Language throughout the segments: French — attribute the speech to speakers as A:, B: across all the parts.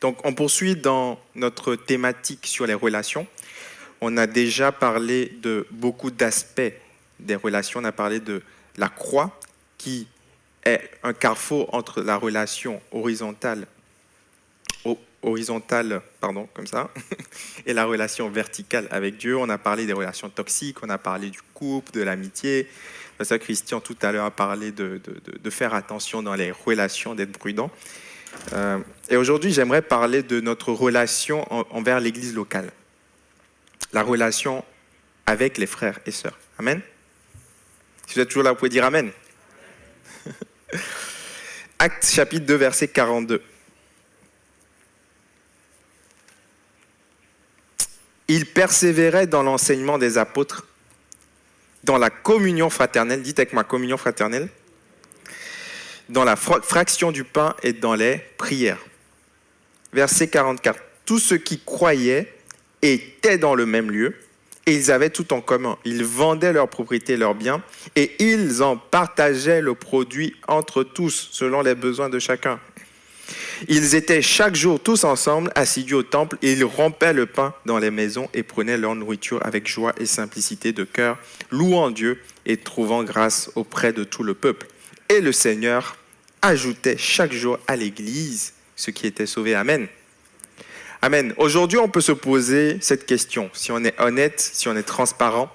A: Donc, on poursuit dans notre thématique sur les relations. On a déjà parlé de beaucoup d'aspects des relations. On a parlé de la croix, qui est un carrefour entre la relation horizontale, comme ça, et la relation verticale avec Dieu. On a parlé des relations toxiques, on a parlé du couple, de l'amitié. Ça, Christian, tout à l'heure, a parlé de faire attention dans les relations, d'être prudent. Et aujourd'hui, j'aimerais parler de notre relation envers l'Église locale. La relation avec les frères et sœurs. Amen. Si vous êtes toujours là, vous pouvez dire Amen. Actes chapitre 2, verset 42. Il persévérait dans l'enseignement des apôtres, dans la communion fraternelle, dites avec moi communion fraternelle, dans la fraction du pain et dans les prières. Verset 44. Tous ceux qui croyaient étaient dans le même lieu et ils avaient tout en commun. Ils vendaient leurs propriétés, leurs biens et ils en partageaient le produit entre tous selon les besoins de chacun. Ils étaient chaque jour tous ensemble, assidus au temple, et ils rompaient le pain dans les maisons et prenaient leur nourriture avec joie et simplicité de cœur, louant Dieu et trouvant grâce auprès de tout le peuple. Et le Seigneur ajoutait chaque jour à l'Église ceux qui étaient sauvés. Amen. Amen. Aujourd'hui, on peut se poser cette question. Si on est honnête, si on est transparent,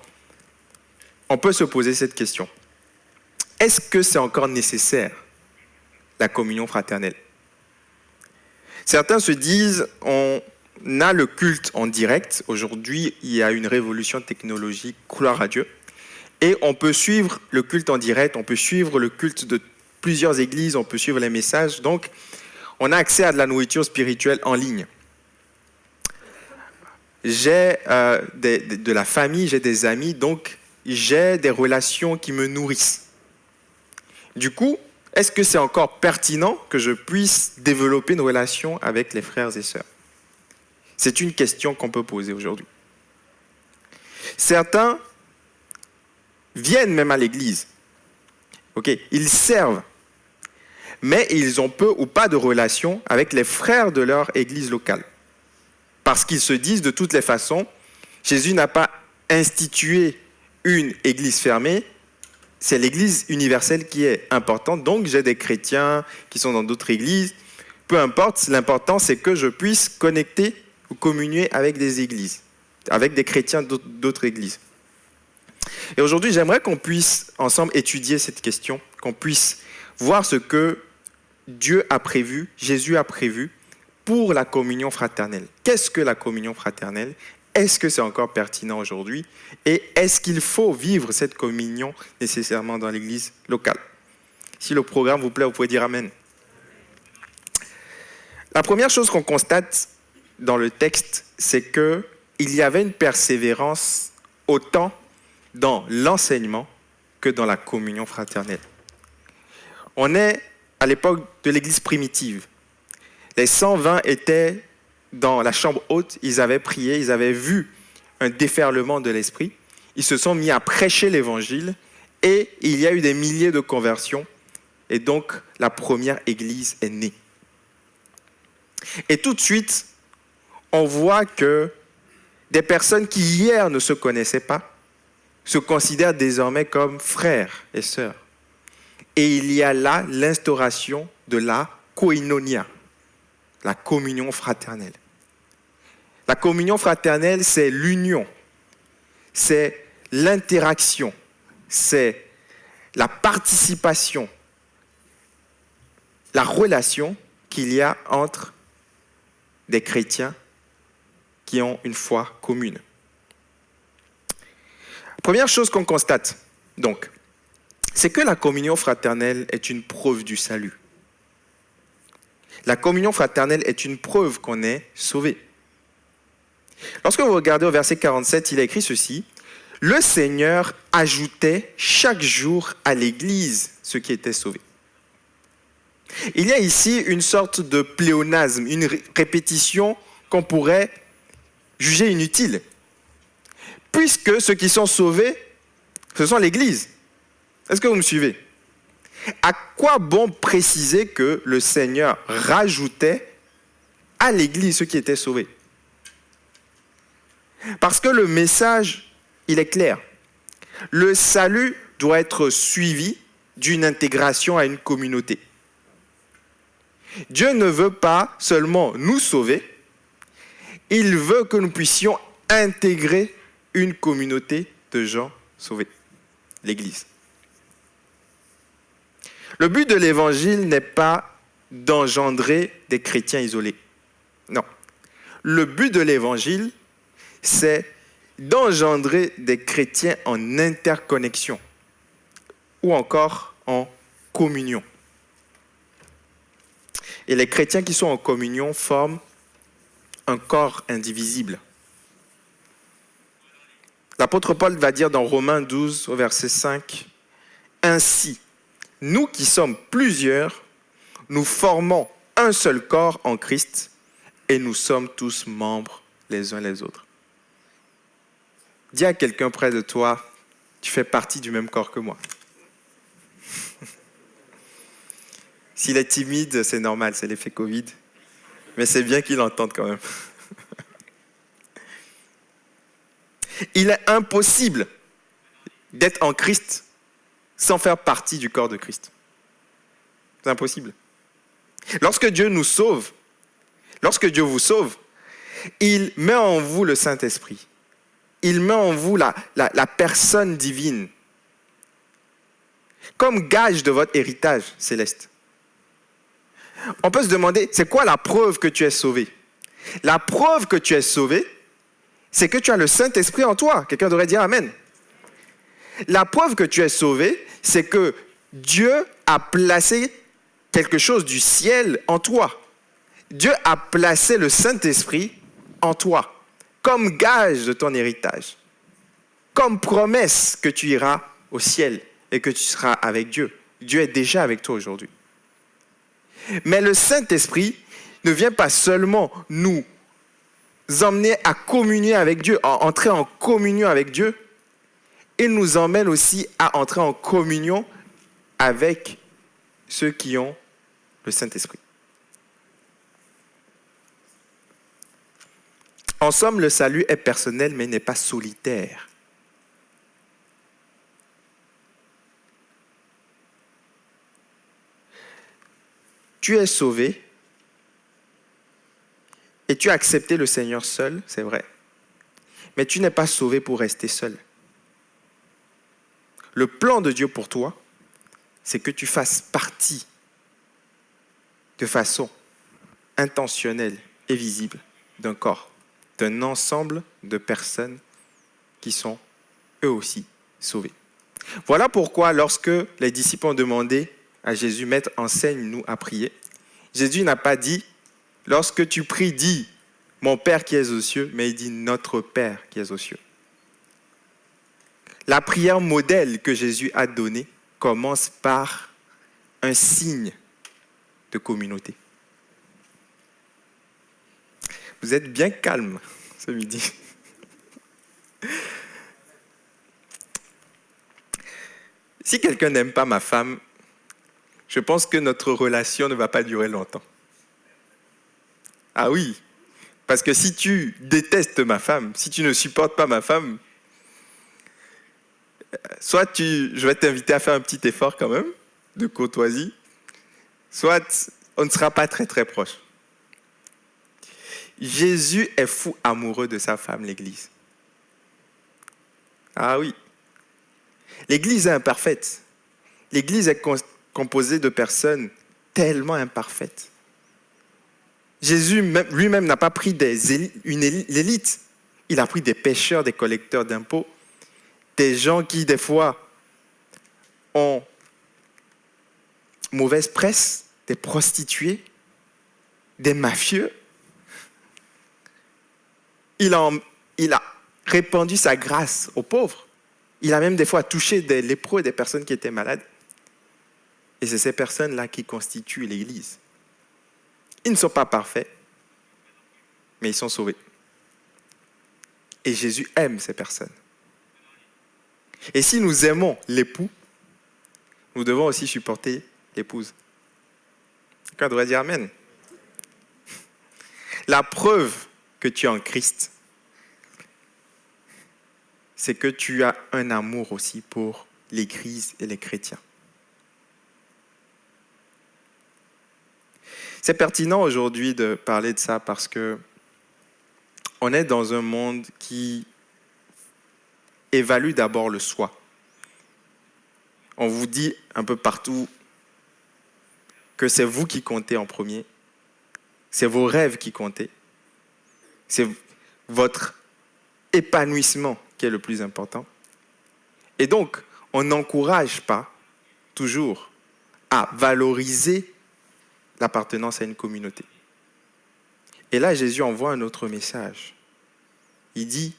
A: on peut se poser cette question. Est-ce que c'est encore nécessaire, la communion fraternelle ? Certains se disent, on a le culte en direct. Aujourd'hui, il y a une révolution technologique, gloire à Dieu. Et on peut suivre le culte en direct, on peut suivre le culte de plusieurs églises, on peut suivre les messages. Donc, on a accès à de la nourriture spirituelle en ligne. J'ai de la famille, j'ai des amis, donc j'ai des relations qui me nourrissent. Du coup, est-ce que c'est encore pertinent que je puisse développer une relation avec les frères et sœurs ? C'est une question qu'on peut poser aujourd'hui. Certains viennent même à l'église. Ils servent, mais ils ont peu ou pas de relation avec les frères de leur église locale. Parce qu'ils se disent de toutes les façons, Jésus n'a pas institué une église fermée, c'est l'église universelle qui est importante. Donc, j'ai des chrétiens qui sont dans d'autres églises. Peu importe, l'important, c'est que je puisse connecter ou communier avec des églises, avec des chrétiens d'autres églises. Et aujourd'hui, j'aimerais qu'on puisse ensemble étudier cette question, qu'on puisse voir ce que Dieu a prévu, Jésus a prévu pour la communion fraternelle. Qu'est-ce que la communion fraternelle ? Est-ce que c'est encore pertinent aujourd'hui ? Et est-ce qu'il faut vivre cette communion nécessairement dans l'église locale ? Si le programme vous plaît, vous pouvez dire Amen. La première chose qu'on constate dans le texte, c'est qu'il y avait une persévérance autant dans l'enseignement que dans la communion fraternelle. On est à l'époque de l'église primitive. Les 120 étaient dans la chambre haute, ils avaient prié, ils avaient vu un déferlement de l'esprit. Ils se sont mis à prêcher l'évangile et il y a eu des milliers de conversions. Et donc, la première église est née. Et tout de suite, on voit que des personnes qui hier ne se connaissaient pas se considèrent désormais comme frères et sœurs. Et il y a là l'instauration de la koinonia, la communion fraternelle. La communion fraternelle, c'est l'union, c'est l'interaction, c'est la participation, la relation qu'il y a entre des chrétiens qui ont une foi commune. Première chose qu'on constate, donc, c'est que la communion fraternelle est une preuve du salut. La communion fraternelle est une preuve qu'on est sauvé. Lorsque vous regardez au verset 47, il a écrit ceci. « Le Seigneur ajoutait chaque jour à l'Église ceux qui étaient sauvés. » Il y a ici une sorte de pléonasme, une répétition qu'on pourrait juger inutile. Puisque ceux qui sont sauvés, ce sont l'Église. Est-ce que vous me suivez ? À quoi bon préciser que le Seigneur rajoutait à l'Église ceux qui étaient sauvés. Parce que le message, il est clair. Le salut doit être suivi d'une intégration à une communauté. Dieu ne veut pas seulement nous sauver, il veut que nous puissions intégrer une communauté de gens sauvés, l'Église. Le but de l'Évangile n'est pas d'engendrer des chrétiens isolés. Non. Le but de l'Évangile, c'est d'engendrer des chrétiens en interconnexion ou encore en communion. Et les chrétiens qui sont en communion forment un corps indivisible. L'apôtre Paul va dire dans Romains 12, au verset 5, « Ainsi, nous qui sommes plusieurs, nous formons un seul corps en Christ et nous sommes tous membres les uns les autres. » Dis à quelqu'un près de toi, tu fais partie du même corps que moi. S'il est timide, c'est normal, c'est l'effet Covid. Mais c'est bien qu'il entende quand même. Il est impossible d'être en Christ sans faire partie du corps de Christ. C'est impossible. Lorsque Dieu nous sauve, lorsque Dieu vous sauve, il met en vous le Saint-Esprit. Il met en vous la personne divine comme gage de votre héritage céleste. On peut se demander, c'est quoi la preuve que tu es sauvé? La preuve que tu es sauvé, c'est que tu as le Saint-Esprit en toi. Quelqu'un devrait dire Amen. La preuve que tu es sauvé, c'est que Dieu a placé quelque chose du ciel en toi. Dieu a placé le Saint-Esprit en toi, comme gage de ton héritage, comme promesse que tu iras au ciel et que tu seras avec Dieu. Dieu est déjà avec toi aujourd'hui. Mais le Saint-Esprit ne vient pas seulement nous emmener à communier avec Dieu, à entrer en communion avec Dieu, il nous emmène aussi à entrer en communion avec ceux qui ont le Saint-Esprit. En somme, le salut est personnel, mais n'est pas solitaire. Tu es sauvé et tu as accepté le Seigneur seul, c'est vrai. Mais tu n'es pas sauvé pour rester seul. Le plan de Dieu pour toi, c'est que tu fasses partie de façon intentionnelle et visible d'un corps, d'un ensemble de personnes qui sont eux aussi sauvés. Voilà pourquoi lorsque les disciples ont demandé à Jésus, Maître, enseigne-nous à prier, Jésus n'a pas dit, lorsque tu pries, dis, mon Père qui est aux cieux, mais il dit, notre Père qui est aux cieux. La prière modèle que Jésus a donnée commence par un signe de communauté. Vous êtes bien calme ce midi. Si quelqu'un n'aime pas ma femme, je pense que notre relation ne va pas durer longtemps. Ah oui, parce que si tu détestes ma femme, si tu ne supportes pas ma femme, soit je vais t'inviter à faire un petit effort quand même, de courtoisie, soit on ne sera pas très très proche. Jésus est fou amoureux de sa femme, l'Église. Ah oui. L'Église est imparfaite. L'Église est composée de personnes tellement imparfaites. Jésus lui-même n'a pas pris l'élite. Il a pris des pécheurs, des collecteurs d'impôts, des gens qui, des fois, ont mauvaise presse, des prostituées, des mafieux. Il a répandu sa grâce aux pauvres. Il a même des fois touché des lépreux, des personnes qui étaient malades. Et c'est ces personnes-là qui constituent l'Église. Ils ne sont pas parfaits, mais ils sont sauvés. Et Jésus aime ces personnes. Et si nous aimons l'époux, nous devons aussi supporter l'épouse. Quelqu'un devrait dire Amen. La preuve que tu es en Christ, c'est que tu as un amour aussi pour l'Église et les chrétiens. C'est pertinent aujourd'hui de parler de ça parce que on est dans un monde qui évalue d'abord le soi. On vous dit un peu partout que c'est vous qui comptez en premier, c'est vos rêves qui comptent, c'est votre épanouissement qui est le plus important. Et donc, on n'encourage pas toujours à valoriser l'appartenance à une communauté. Et là, Jésus envoie un autre message. Il dit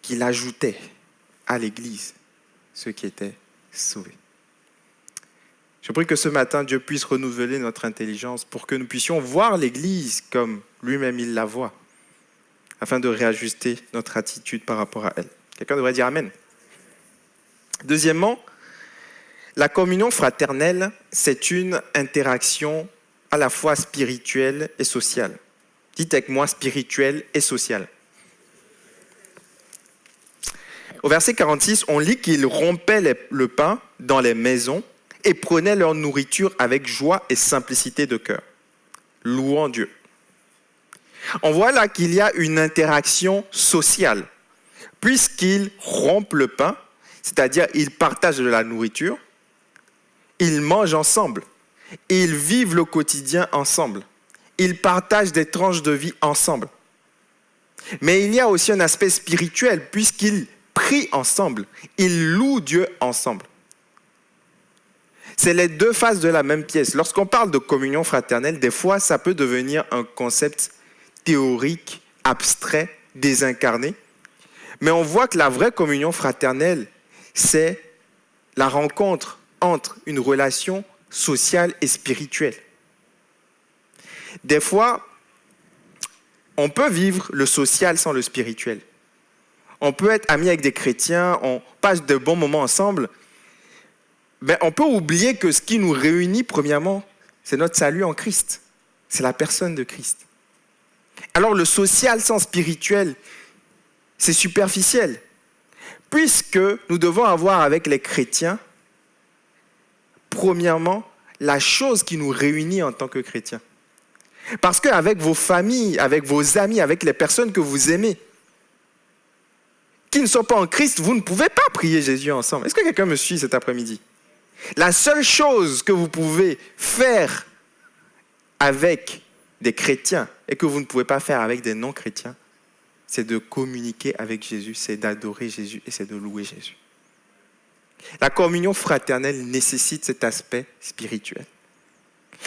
A: qu'il ajoutait à l'Église ceux qui étaient sauvés. Je prie que ce matin, Dieu puisse renouveler notre intelligence pour que nous puissions voir l'Église comme lui-même il la voit, afin de réajuster notre attitude par rapport à elle. Quelqu'un devrait dire Amen. Deuxièmement, la communion fraternelle, c'est une interaction à la fois spirituelle et sociale. Dites avec moi, spirituelle et sociale. Au verset 46, on lit qu'ils rompaient le pain dans les maisons et prenaient leur nourriture avec joie et simplicité de cœur, louant Dieu. On voit là qu'il y a une interaction sociale, puisqu'ils rompent le pain, c'est-à-dire ils partagent de la nourriture, ils mangent ensemble, ils vivent le quotidien ensemble, ils partagent des tranches de vie ensemble. Mais il y a aussi un aspect spirituel, puisqu'ils prient ensemble, ils louent Dieu ensemble. C'est les deux faces de la même pièce. Lorsqu'on parle de communion fraternelle, des fois, ça peut devenir un concept théorique, abstrait, désincarné. Mais on voit que la vraie communion fraternelle, c'est la rencontre entre une relation sociale et spirituelle. Des fois, on peut vivre le social sans le spirituel. On peut être amis avec des chrétiens, on passe de bons moments ensemble, mais on peut oublier que ce qui nous réunit, premièrement, c'est notre salut en Christ. C'est la personne de Christ. Alors le social sans spirituel, c'est superficiel. Puisque nous devons avoir avec les chrétiens, premièrement, la chose qui nous réunit en tant que chrétiens. Parce qu'avec vos familles, avec vos amis, avec les personnes que vous aimez, qui ne sont pas en Christ, vous ne pouvez pas prier Jésus ensemble. Est-ce que quelqu'un me suit cet après-midi ? La seule chose que vous pouvez faire avec des chrétiens et que vous ne pouvez pas faire avec des non-chrétiens, c'est de communiquer avec Jésus, c'est d'adorer Jésus et c'est de louer Jésus. La communion fraternelle nécessite cet aspect spirituel.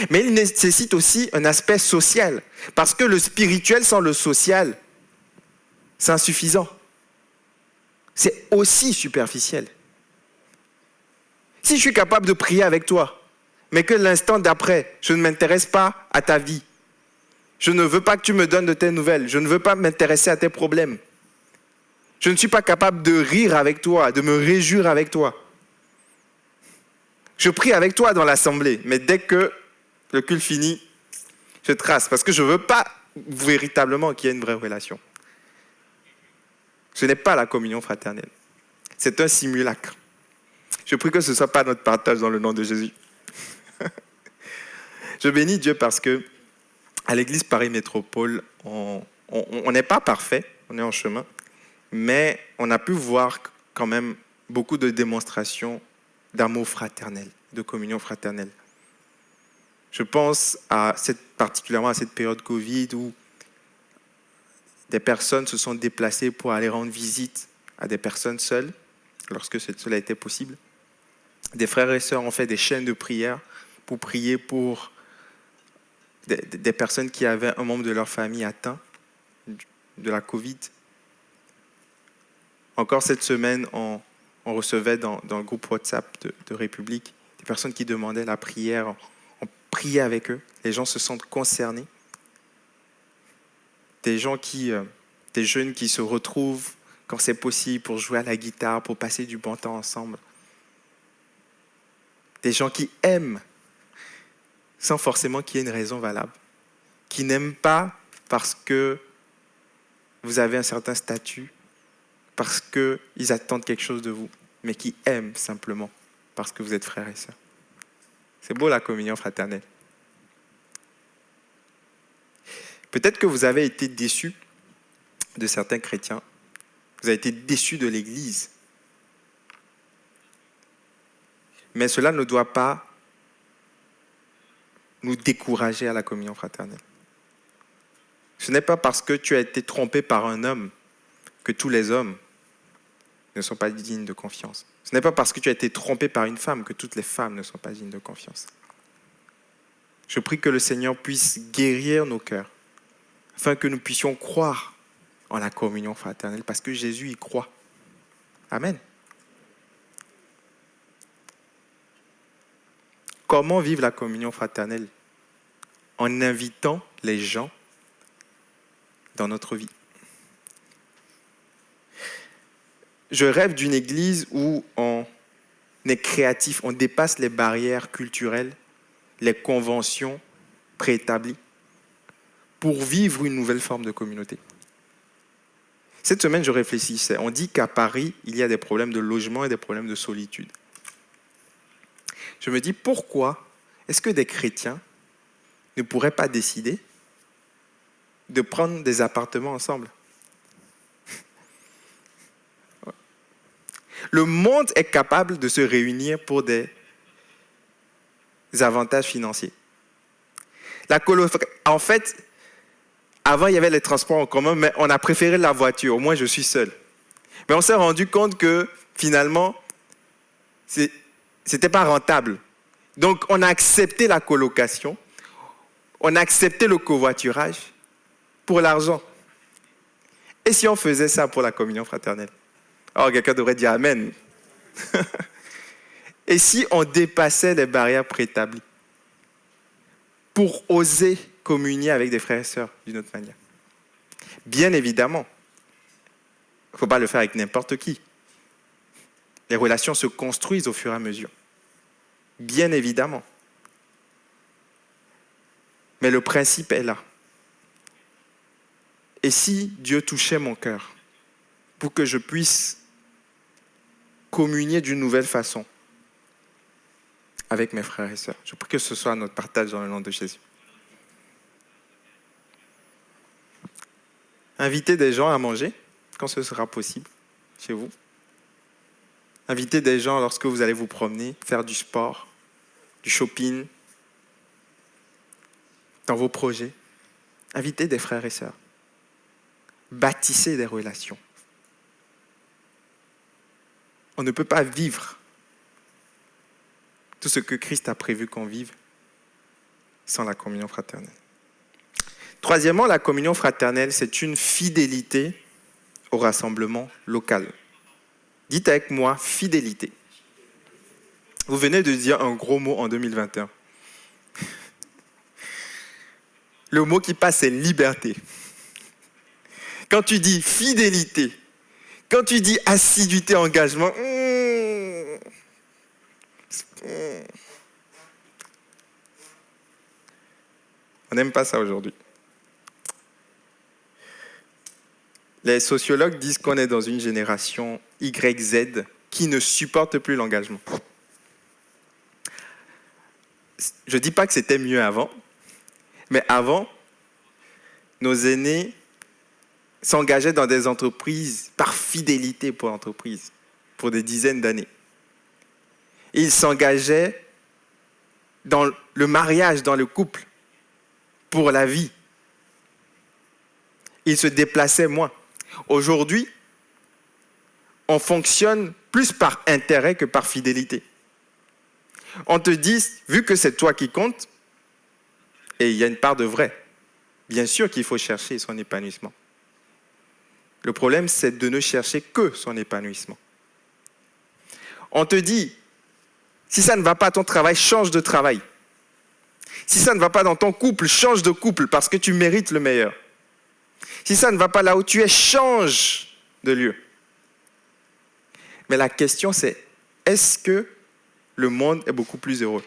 A: Mais il nécessite aussi un aspect social, parce que le spirituel sans le social, c'est insuffisant. C'est aussi superficiel. Si je suis capable de prier avec toi, mais que l'instant d'après, je ne m'intéresse pas à ta vie, je ne veux pas que tu me donnes de tes nouvelles, je ne veux pas m'intéresser à tes problèmes, je ne suis pas capable de rire avec toi, de me réjouir avec toi. Je prie avec toi dans l'assemblée, mais dès que le culte finit, je trace, parce que je ne veux pas véritablement qu'il y ait une vraie relation. Ce n'est pas la communion fraternelle. C'est un simulacre. Je prie que ce ne soit pas notre partage dans le nom de Jésus. Je bénis Dieu parce que à l'Église Paris Métropole, on n'est pas parfait, on est en chemin, mais on a pu voir quand même beaucoup de démonstrations d'amour fraternel, de communion fraternelle. Je pense particulièrement à cette période Covid où des personnes se sont déplacées pour aller rendre visite à des personnes seules, lorsque cela était possible. Des frères et sœurs ont fait des chaînes de prière pour prier pour des personnes qui avaient un membre de leur famille atteint de la Covid. Encore cette semaine, on recevait dans le groupe WhatsApp de République des personnes qui demandaient la prière. On priait avec eux. Les gens se sentent concernés. Des jeunes qui se retrouvent quand c'est possible pour jouer à la guitare, pour passer du bon temps ensemble. Des gens qui aiment sans forcément qu'il y ait une raison valable. Qui n'aiment pas parce que vous avez un certain statut, parce qu'ils attendent quelque chose de vous, mais qui aiment simplement parce que vous êtes frères et sœurs. C'est beau la communion fraternelle. Peut-être que vous avez été déçus de certains chrétiens. Vous avez été déçus de l'Église. Mais cela ne doit pas nous décourager à la communion fraternelle. Ce n'est pas parce que tu as été trompé par un homme que tous les hommes ne sont pas dignes de confiance. Ce n'est pas parce que tu as été trompé par une femme que toutes les femmes ne sont pas dignes de confiance. Je prie que le Seigneur puisse guérir nos cœurs, afin que nous puissions croire en la communion fraternelle, parce que Jésus y croit. Amen. Comment vivre la communion fraternelle? En invitant les gens dans notre vie. Je rêve d'une église où on est créatif, on dépasse les barrières culturelles, les conventions préétablies, pour vivre une nouvelle forme de communauté. Cette semaine, je réfléchissais. On dit qu'à Paris, il y a des problèmes de logement et des problèmes de solitude. Je me dis, pourquoi est-ce que des chrétiens ne pourraient pas décider de prendre des appartements ensemble? Le monde est capable de se réunir pour des avantages financiers. En fait, avant, il y avait les transports en commun, mais on a préféré la voiture. Au moins, je suis seul. Mais on s'est rendu compte que, finalement, ce n'était pas rentable. Donc, on a accepté la colocation, on a accepté le covoiturage pour l'argent. Et si on faisait ça pour la communion fraternelle? Alors, quelqu'un devrait dire Amen. Et si on dépassait les barrières préétablies pour oser communier avec des frères et sœurs d'une autre manière? Bien évidemment, il ne faut pas le faire avec n'importe qui. Les relations se construisent au fur et à mesure. Bien évidemment. Mais le principe est là. Et si Dieu touchait mon cœur pour que je puisse communier d'une nouvelle façon avec mes frères et sœurs, je prie que ce soit notre partage dans le nom de Jésus. Invitez des gens à manger quand ce sera possible chez vous. Invitez des gens lorsque vous allez vous promener, faire du sport, du shopping, dans vos projets. Invitez des frères et sœurs. Bâtissez des relations. On ne peut pas vivre tout ce que Christ a prévu qu'on vive sans la communion fraternelle. Troisièmement, la communion fraternelle, c'est une fidélité au rassemblement local. Dites avec moi, fidélité. Vous venez de dire un gros mot en 2021. Le mot qui passe, c'est liberté. Quand tu dis fidélité, quand tu dis assiduité, engagement, on n'aime pas ça aujourd'hui. Les sociologues disent qu'on est dans une génération YZ qui ne supporte plus l'engagement. Je ne dis pas que c'était mieux avant, mais avant, nos aînés s'engageaient dans des entreprises par fidélité pour l'entreprise, pour des dizaines d'années. Et ils s'engageaient dans le mariage, dans le couple, pour la vie. Ils se déplaçaient moins. Aujourd'hui, on fonctionne plus par intérêt que par fidélité. On te dit, vu que c'est toi qui comptes, et il y a une part de vrai, bien sûr qu'il faut chercher son épanouissement. Le problème, c'est de ne chercher que son épanouissement. On te dit, si ça ne va pas à ton travail, change de travail. Si ça ne va pas dans ton couple, change de couple parce que tu mérites le meilleur. Si ça ne va pas là où tu es, change de lieu. Mais la question c'est, est-ce que le monde est beaucoup plus heureux?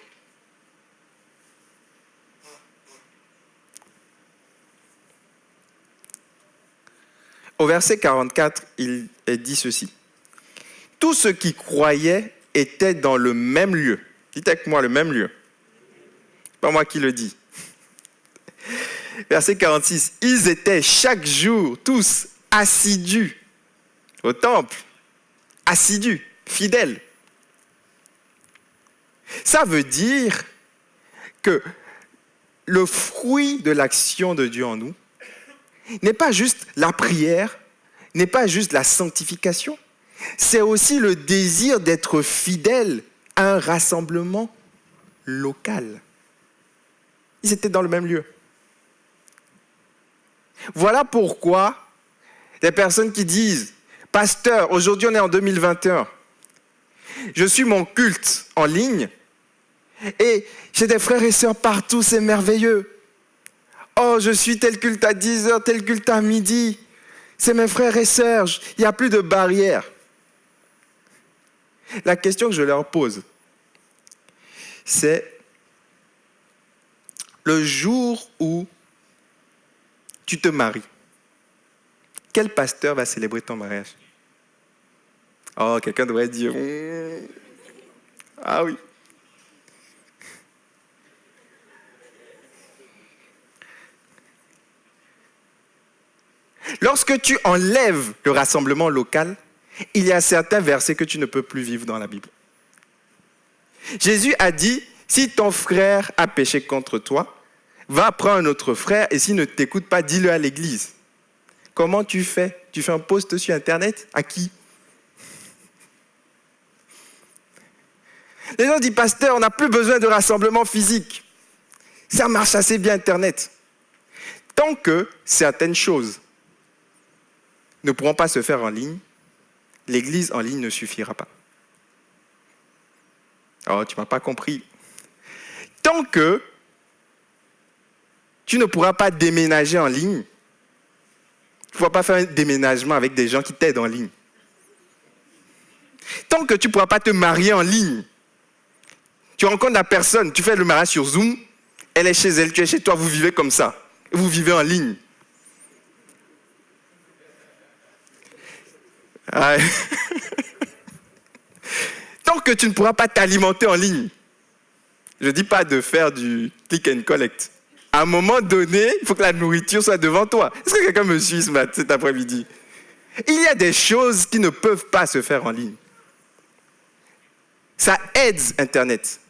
A: Au verset 44, il est dit ceci. Tous ceux qui croyaient étaient dans le même lieu. Dites avec moi, le même lieu. Pas moi qui le dis. Verset 46. Ils étaient chaque jour tous assidus au temple. Assidus, fidèles. Ça veut dire que le fruit de l'action de Dieu en nous n'est pas juste la prière, n'est pas juste la sanctification, c'est aussi le désir d'être fidèle à un rassemblement local. Ils étaient dans le même lieu. Voilà pourquoi les personnes qui disent « Pasteur, aujourd'hui on est en 2021, je suis mon culte en ligne et j'ai des frères et sœurs partout, c'est merveilleux. Oh, je suis tel culte à 10h, tel culte à midi. C'est mes frères et sœurs, il n'y a plus de barrière. » La question que je leur pose, c'est le jour où tu te maries, quel pasteur va célébrer ton mariage? Oh, quelqu'un devrait dire ah oui. Lorsque tu enlèves le rassemblement local, il y a certains versets que tu ne peux plus vivre dans la Bible. Jésus a dit, si ton frère a péché contre toi, va prendre un autre frère et s'il ne t'écoute pas, dis-le à l'église. Comment tu fais? Tu fais un post sur Internet? À qui? Les gens disent, pasteur, on n'a plus besoin de rassemblement physique. Ça marche assez bien Internet. Tant que certaines choses ne pourront pas se faire en ligne, l'église en ligne ne suffira pas. Oh, tu ne m'as pas compris. Tant que tu ne pourras pas déménager en ligne, tu ne pourras pas faire un déménagement avec des gens qui t'aident en ligne. Tant que tu ne pourras pas te marier en ligne, tu rencontres la personne, tu fais le mariage sur Zoom, elle est chez elle, tu es chez toi, vous vivez comme ça. Vous vivez en ligne. Ah. Tant que tu ne pourras pas t'alimenter en ligne, je ne dis pas de faire du click and collect. À un moment donné, il faut que la nourriture soit devant toi. Est-ce que quelqu'un me suit cet après-midi? Il y a des choses qui ne peuvent pas se faire en ligne. Ça aide Internet.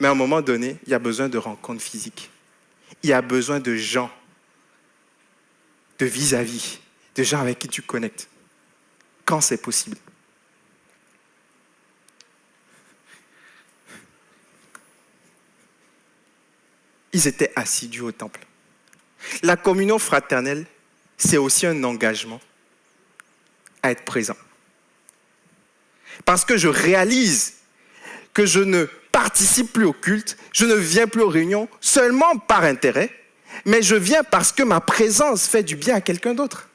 A: Mais à un moment donné, il y a besoin de rencontres physiques. Il y a besoin de gens, de vis-à-vis, de gens avec qui tu connectes. Quand c'est possible. Ils étaient assidus au temple. La communion fraternelle, c'est aussi un engagement à être présent. Parce que je réalise que je ne participe plus au culte, je ne viens plus aux réunions seulement par intérêt, mais je viens parce que ma présence fait du bien à quelqu'un d'autre.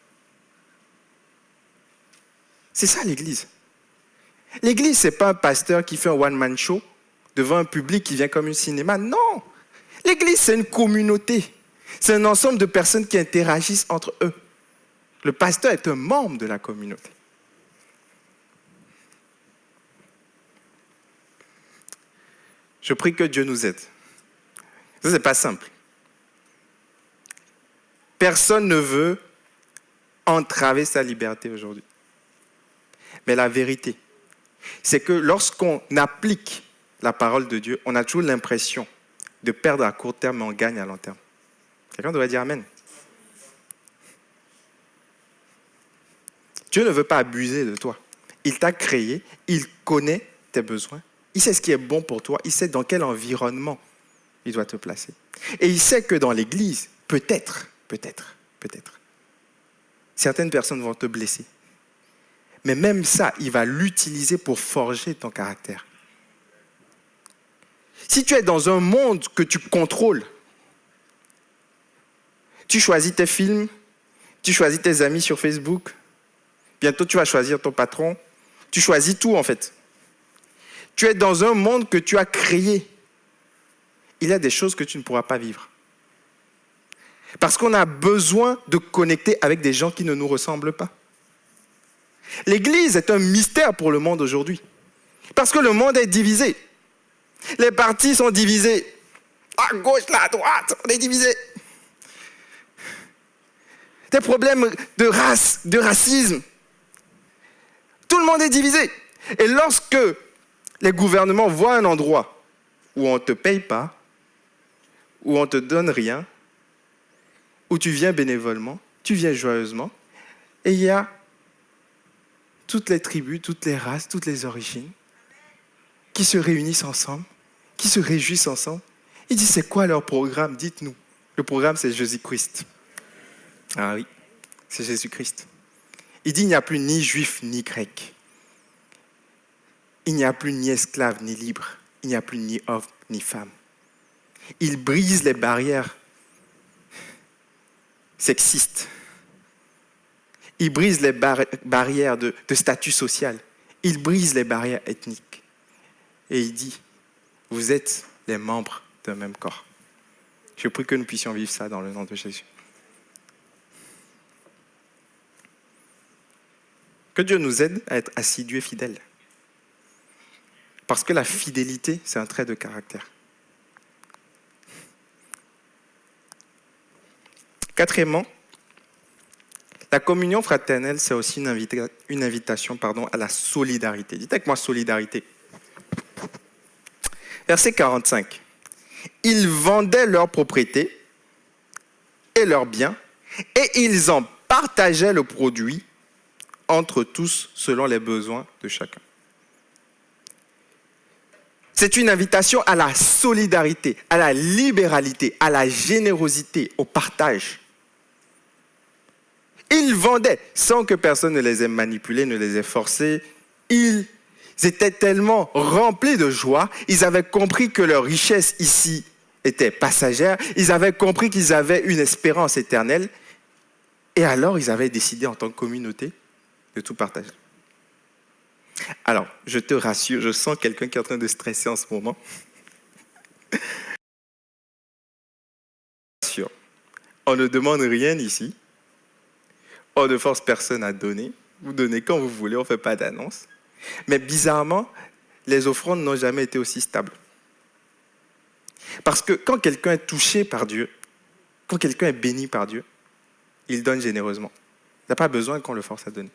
A: C'est ça l'Église. L'Église, ce n'est pas un pasteur qui fait un one-man show devant un public qui vient comme un cinéma. Non! L'Église, c'est une communauté. C'est un ensemble de personnes qui interagissent entre eux. Le pasteur est un membre de la communauté. Je prie que Dieu nous aide. Ça, ce n'est pas simple. Personne ne veut entraver sa liberté aujourd'hui. Mais la vérité, c'est que lorsqu'on applique la parole de Dieu, on a toujours l'impression de perdre à court terme, mais on gagne à long terme. Quelqu'un devrait dire Amen. Dieu ne veut pas abuser de toi. Il t'a créé, il connaît tes besoins, il sait ce qui est bon pour toi, il sait dans quel environnement il doit te placer. Et il sait que dans l'Église, peut-être, certaines personnes vont te blesser. Mais même ça, il va l'utiliser pour forger ton caractère. Si tu es dans un monde que tu contrôles, tu choisis tes films, tu choisis tes amis sur Facebook, bientôt tu vas choisir ton patron, tu choisis tout en fait. Tu es dans un monde que tu as créé. Il y a des choses que tu ne pourras pas vivre. Parce qu'on a besoin de connecter avec des gens qui ne nous ressemblent pas. L'Église est un mystère pour le monde aujourd'hui. Parce que le monde est divisé. Les partis sont divisés. À gauche, là, à droite, on est divisé. Des problèmes de race, de racisme. Tout le monde est divisé. Et lorsque les gouvernements voient un endroit où on ne te paye pas, où on ne te donne rien, où tu viens bénévolement, tu viens joyeusement, et il y a toutes les tribus, toutes les races, toutes les origines qui se réunissent ensemble, qui se réjouissent ensemble. Il dit, c'est quoi leur programme? Dites-nous. Le programme, c'est Jésus-Christ. Ah oui, c'est Jésus-Christ. Il dit, il n'y a plus ni juif ni grec. Il n'y a plus ni esclave ni libre. Il n'y a plus ni homme ni femme. Il brise les barrières sexistes. Il brise les barrières de statut social. Il brise les barrières ethniques. Et il dit, vous êtes les membres d'un même corps. Je prie que nous puissions vivre ça dans le nom de Jésus. Que Dieu nous aide à être assidus et fidèles. Parce que la fidélité, c'est un trait de caractère. Quatrièmement, la communion fraternelle, c'est aussi une invitation à la solidarité. Dites avec moi solidarité. Verset 45. Ils vendaient leurs propriétés et leurs biens et ils en partageaient le produit entre tous selon les besoins de chacun. C'est une invitation à la solidarité, à la libéralité, à la générosité, au partage. Ils vendaient sans que personne ne les ait manipulés, ne les ait forcés. Ils étaient tellement remplis de joie, ils avaient compris que leur richesse ici était passagère, ils avaient compris qu'ils avaient une espérance éternelle, et alors ils avaient décidé en tant que communauté de tout partager. Alors, je te rassure, je sens quelqu'un qui est en train de stresser en ce moment. On ne demande rien ici, on ne force personne à donner, vous donnez quand vous voulez, on ne fait pas d'annonce. Mais bizarrement, les offrandes n'ont jamais été aussi stables. Parce que quand quelqu'un est touché par Dieu, quand quelqu'un est béni par Dieu, il donne généreusement. Il n'a pas besoin qu'on le force à donner.